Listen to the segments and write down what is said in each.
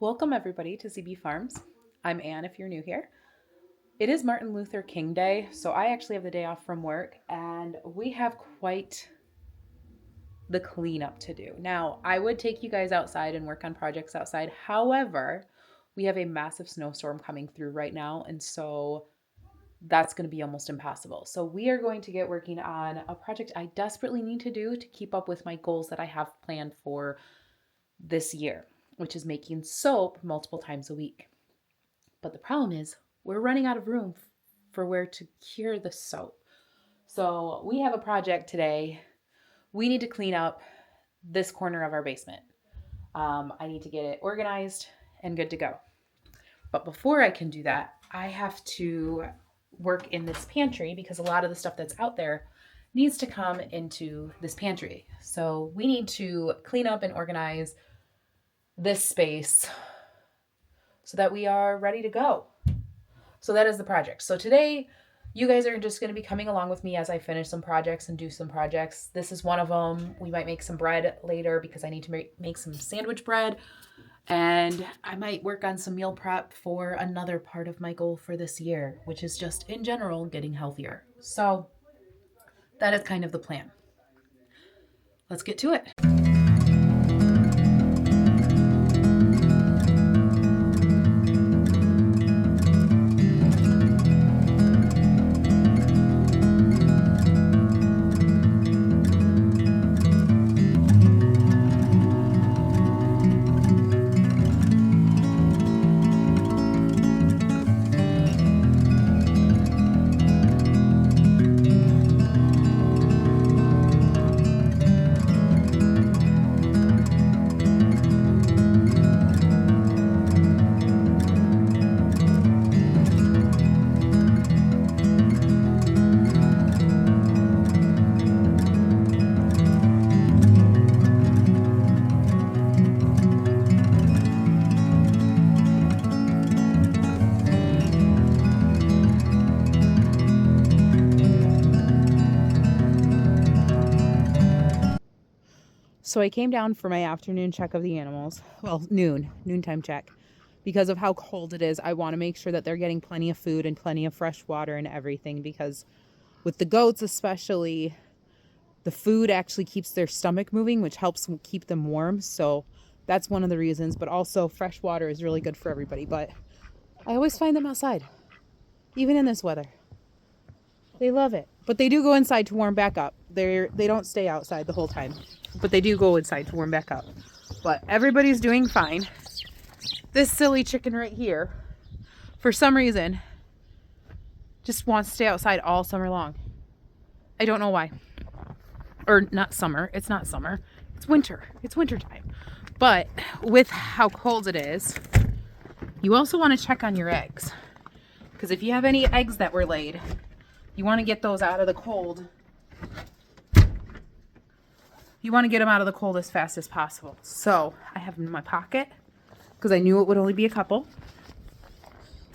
Welcome everybody to Zbee Farms. I'm Anne if you're new here. It is Martin Luther King Day, so I actually have the day off from work and we have quite the cleanup to do. Now, I would take you guys outside and work on projects outside. However, we have a massive snowstorm coming through right now, and so that's going to be almost impossible. So we are going to get working on a project I desperately need to do to keep up with my goals that I have planned for this year, which is making soap multiple times a week. But the problem is we're running out of room for where to cure the soap. So we have a project today. We need to clean up this corner of our basement. I need to get it organized and good to go. But before I can do that, I have to work in this pantry because a lot of the stuff that's out there needs to come into this pantry. So we need to clean up and organize this space so that we are ready to go. So that is the project. So today, you guys are just going to be coming along with me as I finish some projects and do some projects. This is one of them. We might make some bread later because I need to make some sandwich bread. And I might work on some meal prep for another part of my goal for this year, which is just in general getting healthier. So that is kind of the plan. Let's get to it. So I came down for my afternoon check of the animals. Well, noontime check. Because of how cold it is, I want to make sure that they're getting plenty of food and plenty of fresh water and everything. Because with the goats especially, the food actually keeps their stomach moving, which helps keep them warm. So that's one of the reasons. But also fresh water is really good for everybody. But I always find them outside, even in this weather. They love it. But they do go inside to warm back up. They don't stay outside the whole time. But they do go inside to warm back up. But everybody's doing fine. This silly chicken right here, for some reason, just wants to stay outside all summer long. I don't know why. Or not summer. It's not summer. It's winter. It's winter time. But with how cold it is, you also want to check on your eggs. Because if you have any eggs that were laid, you want to get those out of the cold. You want to get them out of the cold as fast as possible. So I have them in my pocket because I knew it would only be a couple.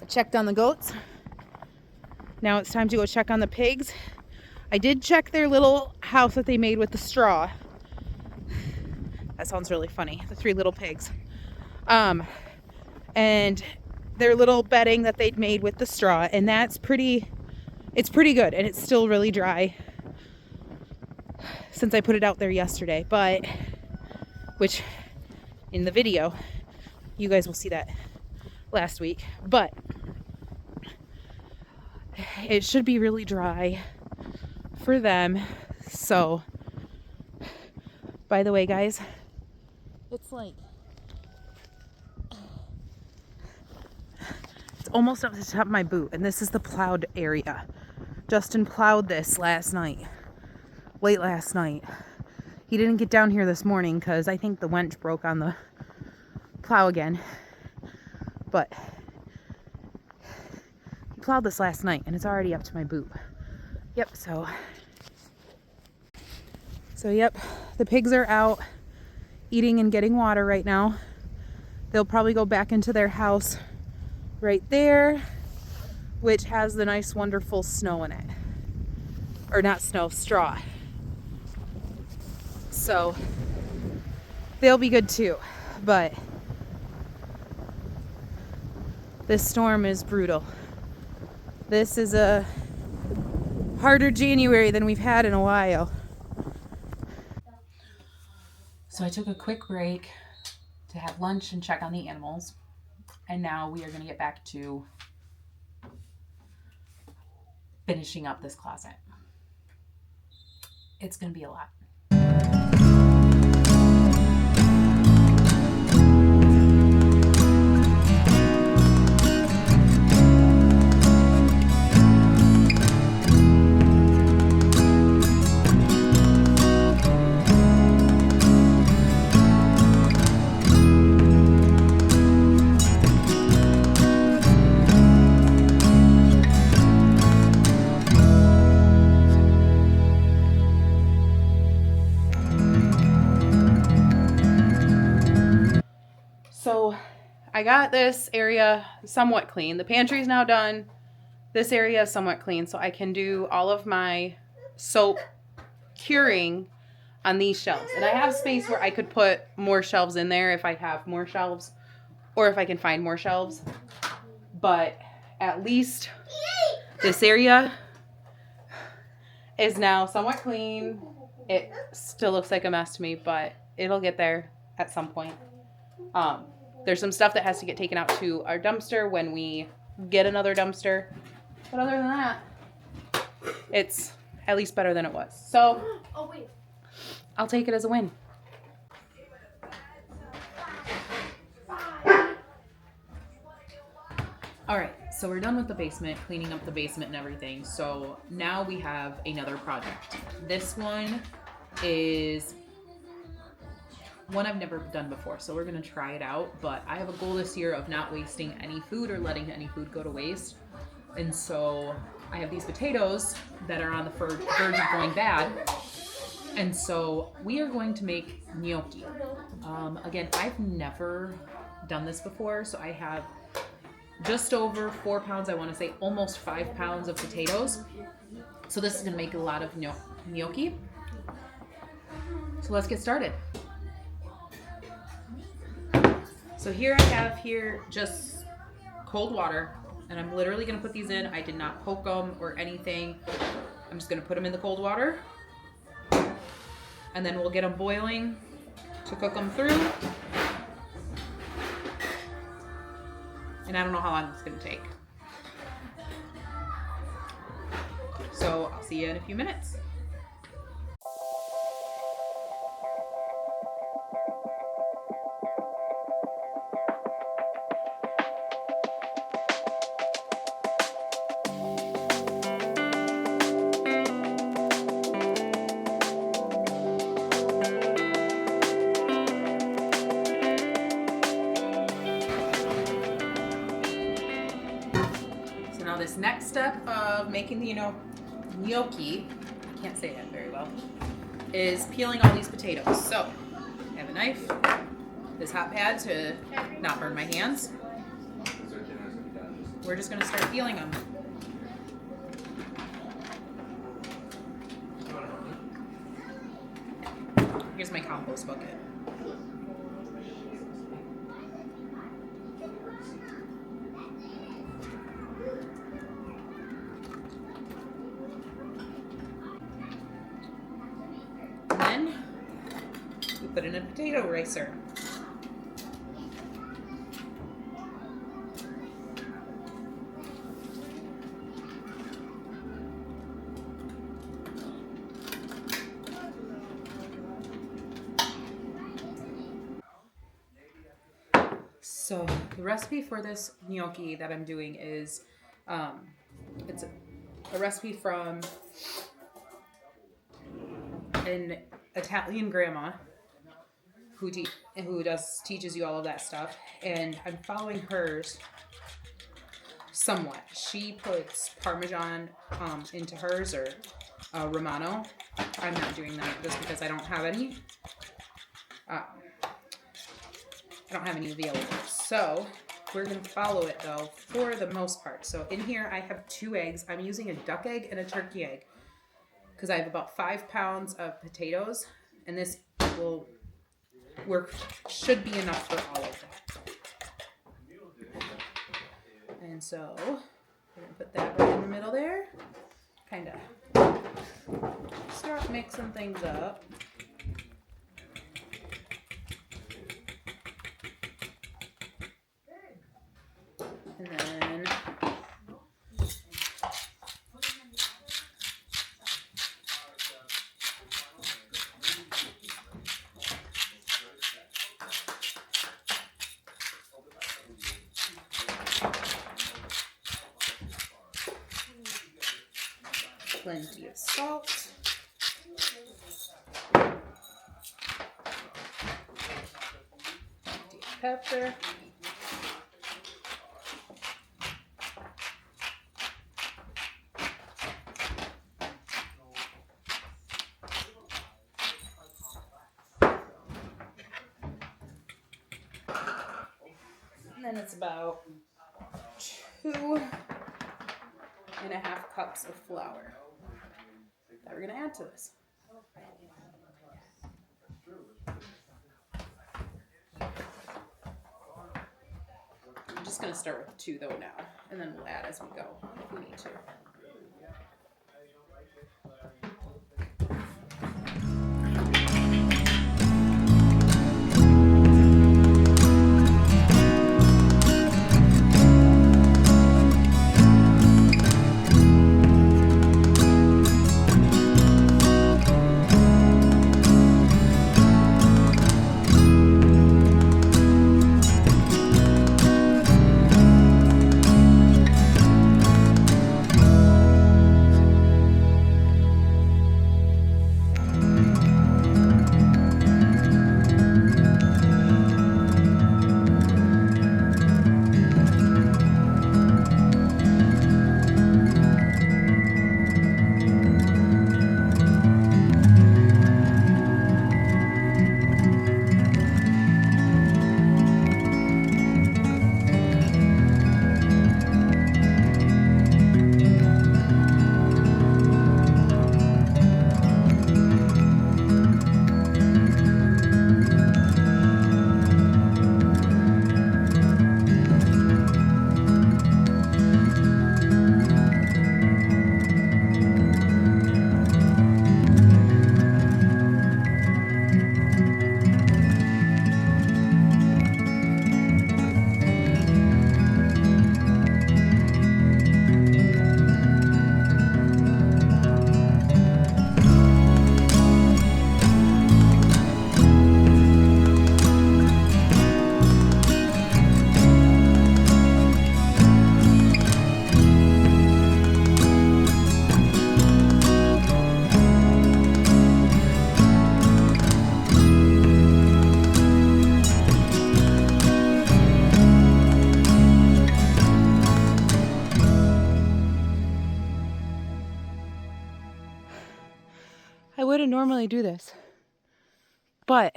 I checked on the goats. Now it's time to go check on the pigs. I did check their little house that they made with the straw. That sounds really funny. The 3 little pigs. And their little bedding that they'd made with the straw. And it's pretty good. And it's still really dry since I put it out there yesterday. But, which in the video, you guys will see that last week. But it should be really dry for them. So, by the way, guys, it's almost up to the top of my boot, and this is the plowed area. Justin plowed this late last night. He didn't get down here this morning because I think the wench broke on the plow again. But he plowed this last night and it's already up to my boot. Yep, so yep, the pigs are out eating and getting water right now. They'll probably go back into their house right there, which has the nice wonderful snow in it. Or not snow, straw. So they'll be good too. But This storm is brutal. This is a harder January than we've had in a while. So I took a quick break to have lunch and check on the animals. And now we are going to get back to finishing up this closet. It's going to be a lot. So I got this area somewhat clean. The pantry is now done. This area is somewhat clean, so I can do all of my soap curing on these shelves. And I have space where I could put more shelves in there if I have more shelves or if I can find more shelves. But at least this area is now somewhat clean. It still looks like a mess to me, but it'll get there at some point. There's some stuff that has to get taken out to our dumpster when we get another dumpster. But other than that, it's at least better than it was. So I'll take it as a win. All right, so we're done with the basement, cleaning up the basement and everything. So now we have another project. This one is one I've never done before, so we're gonna try it out. But I have a goal this year of not wasting any food or letting any food go to waste. And so I have these potatoes that are on the verge of going bad. And so we are going to make gnocchi. Again, I've never done this before, so I have just over 4 pounds, I want to say almost 5 pounds of potatoes. So this is going to make a lot of gnocchi. So let's get started. So here I have just cold water, and I'm literally going to put these in. I did not poke them or anything. I'm just going to put them in the cold water, and then we'll get them boiling to cook them through. And I don't know how long it's going to take. So I'll see you in a few minutes. This next step of making the gnocchi, I can't say that very well, is peeling all these potatoes. So I have a knife, this hot pad to not burn my hands. We're just going to start peeling them. Here's my compost bucket. Put in a potato ricer. So the recipe for this gnocchi that I'm doing is, it's a recipe from an Italian grandma who teaches you all of that stuff, and I'm following hers somewhat. She puts Parmesan into hers, or Romano. I'm not doing that just because I don't have any. I don't have any available. So we're going to follow it though for the most part. So in here I have 2 eggs. I'm using a duck egg and a turkey egg because I have about 5 pounds of potatoes, and this should be enough for all of them. so we're gonna put that right in the middle there. Kind of start mixing things up. And then plenty of salt. Plenty of pepper. And then it's about 2.5 cups of flour that we're going to add to this. I'm just going to start with 2 though now, and then we'll add as we go if we need to. I wouldn't normally do this, but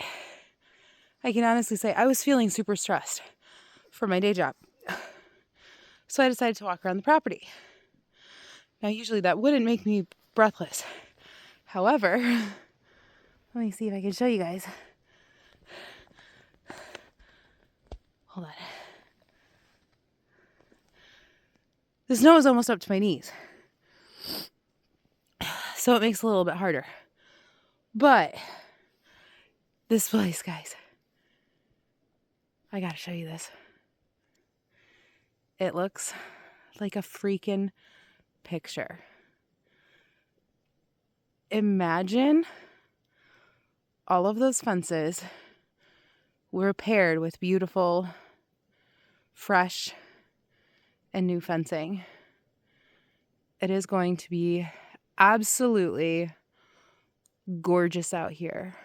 I can honestly say I was feeling super stressed for my day job. So I decided to walk around the property. Now, usually that wouldn't make me breathless. However, let me see if I can show you guys. Hold on. The snow is almost up to my knees, so it makes it a little bit harder. But this place, guys, I gotta show you this. It looks like a freaking picture. Imagine all of those fences were paired with beautiful, fresh, and new fencing. It is going to be absolutely gorgeous out here.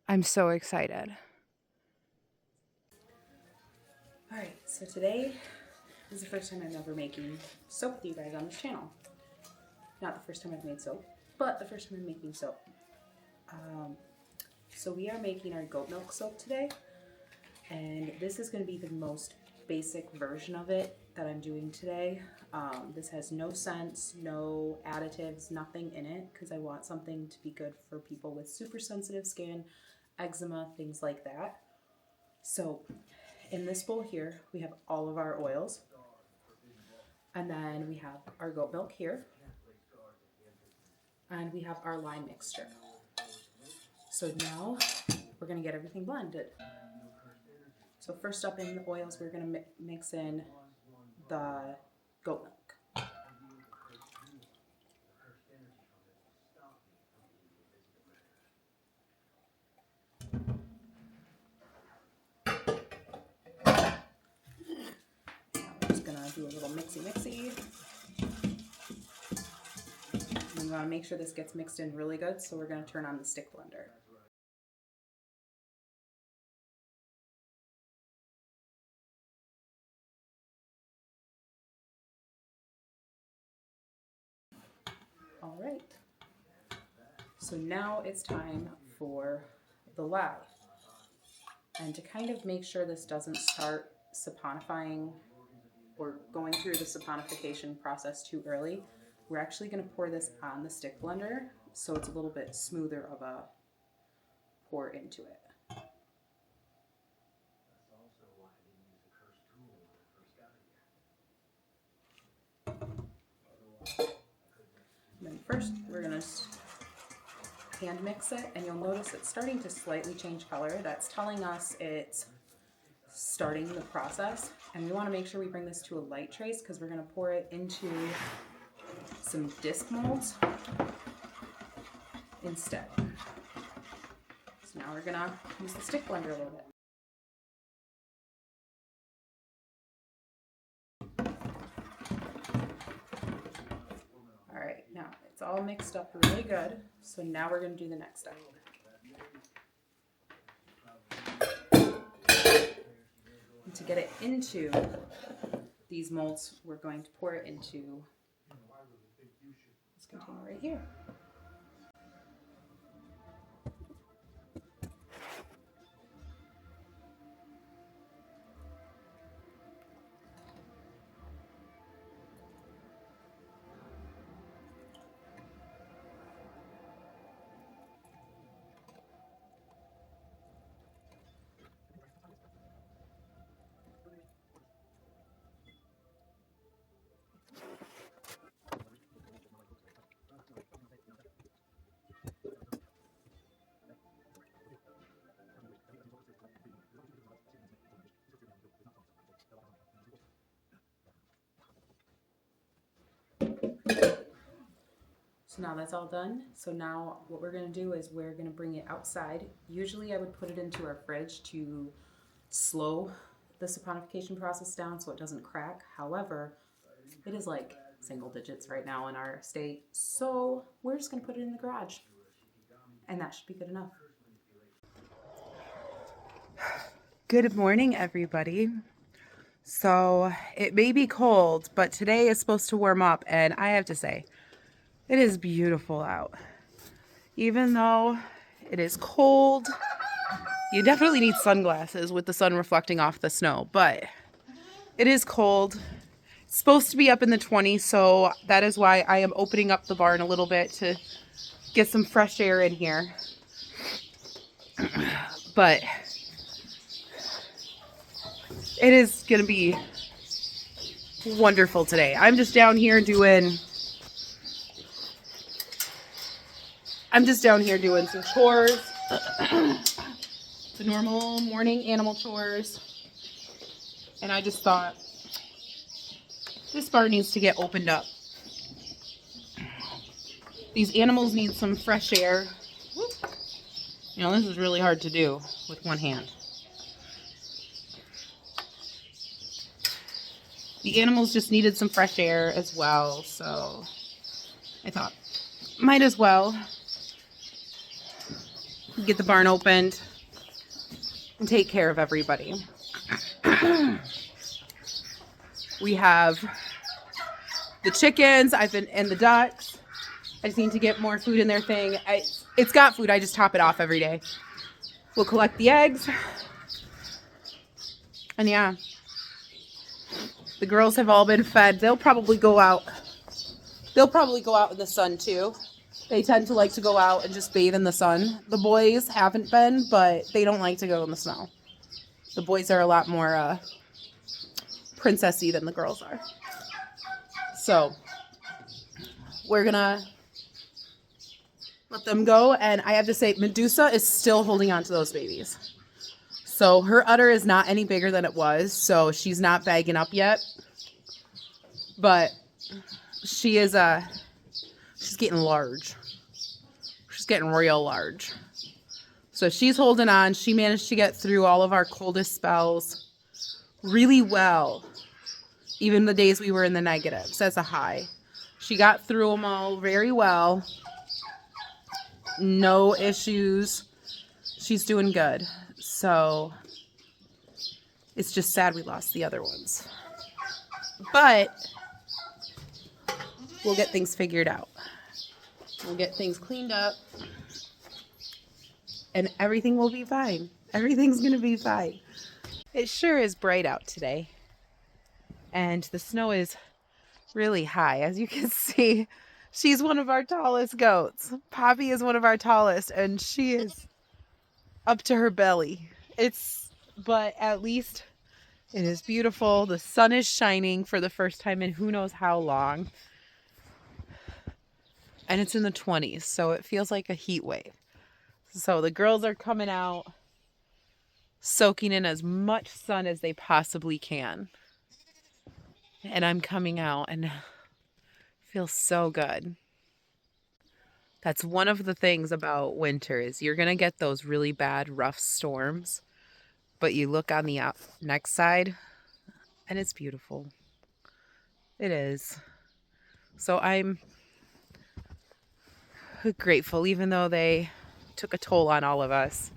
I'm so excited. All right, so today is the first time I'm ever making soap with you guys on this channel. Not the first time I've made soap, but the first time I'm making soap. So we are making our goat milk soap today, and this is going to be the most basic version of it that I'm doing today. This has no scents, no additives, nothing in it, because I want something to be good for people with super sensitive skin, eczema, things like that. So in this bowl here, we have all of our oils. And then we have our goat milk here. And we have our lime mixture. So now we're going to get everything blended. So first up in the oils, we're going to mix in the goat milk. Do a little mixy. And we want to make sure this gets mixed in really good, so we're going to turn on the stick blender. All right. So now it's time for the lye. And to kind of make sure this doesn't start saponifying or going through the saponification process too early, we're actually going to pour this on the stick blender so it's a little bit smoother of a pour into it. And then first we're going to hand mix it, and you'll notice it's starting to slightly change color. That's telling us it's starting the process, and we want to make sure we bring this to a light trace because we're going to pour it into some disc molds instead. So now we're going to use the stick blender a little bit. All right, now it's all mixed up really good, so now we're going to do the next step. To get it into these molds, we're going to pour it into this container right here. So now that's all done. So now what we're going to do is we're going to bring it outside. Usually I would put it into our fridge to slow the saponification process down so it doesn't crack. However, it is like single digits right now in our state. So we're just going to put it in the garage. And that should be good enough. Good morning, everybody. So it may be cold, but today is supposed to warm up, and I have to say, it is beautiful out. Even though it is cold, you definitely need sunglasses with the sun reflecting off the snow, but it is cold. It's supposed to be up in the 20s, so that is why I am opening up the barn a little bit to get some fresh air in here. But it is going to be wonderful today. I'm just down here doing some chores, the normal morning animal chores, and I just thought this barn needs to get opened up. These animals need some fresh air. You know, this is really hard to do with one hand. The animals just needed some fresh air as well, so I thought might as well get the barn opened and take care of everybody. We have the chickens, and the ducks. I just need to get more food in their thing. It's got food, I just top it off every day. We'll collect the eggs. And yeah, the girls have all been fed. They'll probably go out in the sun too. They tend to like to go out and just bathe in the sun. The boys haven't been, but they don't like to go in the snow. The boys are a lot more princessy than the girls are. So we're gonna let them go. And I have to say, Medusa is still holding on to those babies. So her udder is not any bigger than it was. So she's not bagging up yet. But she is she's getting large. She's getting real large. So she's holding on. She managed to get through all of our coldest spells really well. Even the days we were in the negatives as a high. She got through them all very well. No issues. She's doing good. So it's just sad we lost the other ones. But we'll get things figured out. We'll get things cleaned up. And everything will be fine. Everything's going to be fine. It sure is bright out today. And the snow is really high. As you can see, she's one of our tallest goats. Poppy is one of our tallest, and she is up to her belly. But at least it is beautiful. The sun is shining for the first time in who knows how long. And it's in the 20s, so it feels like a heat wave. So the girls are coming out, soaking in as much sun as they possibly can. And I'm coming out and it feels so good. That's one of the things about winter is you're going to get those really bad, rough storms. But you look on the next side and it's beautiful. It is. So I'm grateful, even though they took a toll on all of us.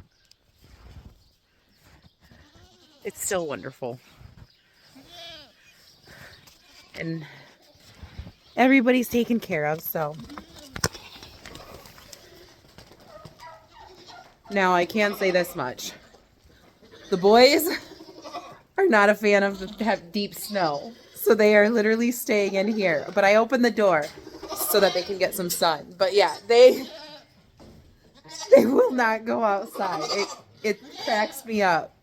It's still wonderful. And everybody's taken care of, so. Now I can say this much. The boys are not a fan of deep snow. So they are literally staying in here. But I opened the door so that they can get some sun. But yeah, they will not go outside. It cracks me up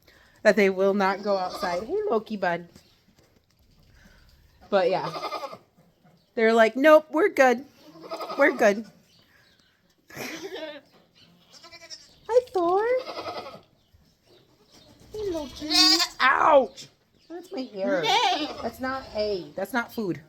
that they will not go outside. Hey, Loki bud. But yeah, they're like, nope, we're good. We're good. Hi, Thor. Hey, Loki. Ouch. That's my hair. That's not hay. That's not food.